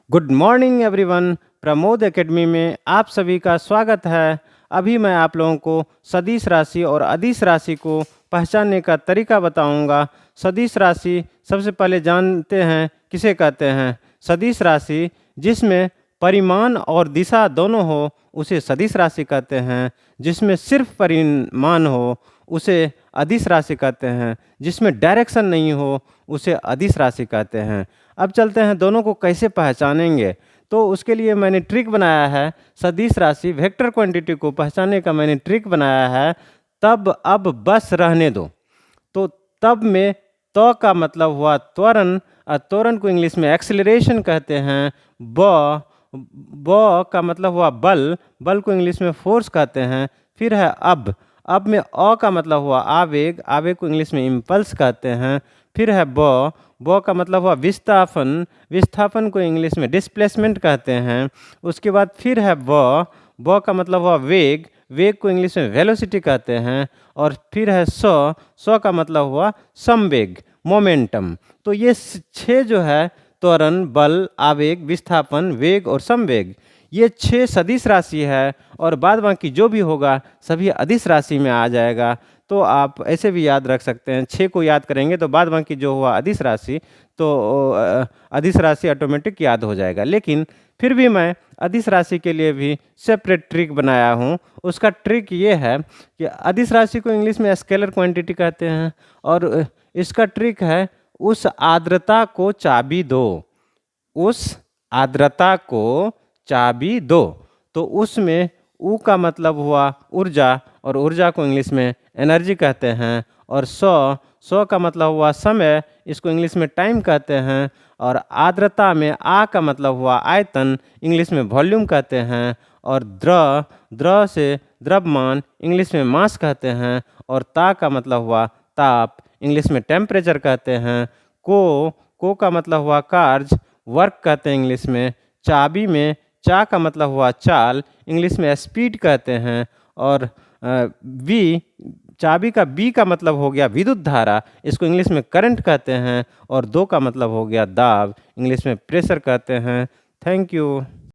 Good morning everyone. Pramod academy में आप सभी का स्वागत है। अभी मैं आप लोगों को सदिश राशि और अदिश राशि को पहचानने का तरीका बताऊंगा। सदिश राशि सबसे पहले जानते हैं किसे कहते हैं। सदिश राशि जिसमें परिमाण और दिशा दोनों हो उसे सदिश राशि कहते हैं। जिसमें सिर्फ परिमाण हो उसे अदिश राशि कहते हैं। जिसमें डायरेक्शन नहीं हो उसे अदिश राशि कहते हैं। अब चलते हैं दोनों को कैसे पहचानेंगे। तो उसके लिए मैंने ट्रिक बनाया है। सदिश राशि वेक्टर क्वांटिटी को पहचानने का मैंने ट्रिक बनाया है। तब अब बस रहने दो। तो तब में तो का मतलब हुआ त्वरण। त्वरण को इंग्लिश में एक्सेलरेशन कहते हैं। ब का मतलब हुआ बल। बल को इंग्लिश में फोर्स कहते हैं। फिर है अब में का मतलब हुआ आवेग। आवेग को इंग्लिश में इम्पल्स कहते हैं। फिर है ब का मतलब हुआ विस्थापन। विस्थापन को इंग्लिश में डिस्प्लेसमेंट कहते हैं। उसके बाद फिर है ब का मतलब हुआ वेग। वेग को इंग्लिश में वेलोसिटी कहते हैं। और फिर है स का मतलब हुआ समवेग, मोमेंटम। तो ये छह जो है त्वरण, बल, आवेग, विस्थापन, वेग और समवेग, ये छह सदिश राशि है। और बाद बाकी जो भी होगा सभी अदिश राशि में आ जाएगा। तो आप ऐसे भी याद रख सकते हैं, छः को याद करेंगे तो बाद बाकी जो हुआ अदिश राशि, तो अदिश राशि ऑटोमेटिक याद हो जाएगा। लेकिन फिर भी मैं अदिश राशि के लिए भी सेपरेट ट्रिक बनाया हूँ। उसका ट्रिक ये है कि अदिश राशि को इंग्लिश में स्केलर क्वांटिटी कहते हैं। और इसका ट्रिक है उस आर्द्रता को चाबी दो। उस आर्द्रता को चाबी दो। तो उसमें ऊ का मतलब हुआ ऊर्जा, और ऊर्जा को इंग्लिश में एनर्जी कहते हैं। और सौ का मतलब हुआ समय, इसको इंग्लिश में टाइम कहते हैं। और आर्द्रता में आ का मतलब हुआ आयतन, इंग्लिश में वॉल्यूम कहते हैं। और द्र से द्रव्यमान, इंग्लिश में मास कहते हैं। और ता का मतलब हुआ ताप, इंग्लिश में टेम्परेचर कहते हैं। को का मतलब हुआ कार्य, वर्क कहते हैं इंग्लिश में। चाबी में चा का मतलब हुआ चाल, इंग्लिश में स्पीड कहते हैं। और बी, चाबी का बी का मतलब हो गया विद्युत धारा, इसको इंग्लिश में करंट कहते हैं। और दो का मतलब हो गया दाब, इंग्लिश में प्रेशर कहते हैं। Thank you.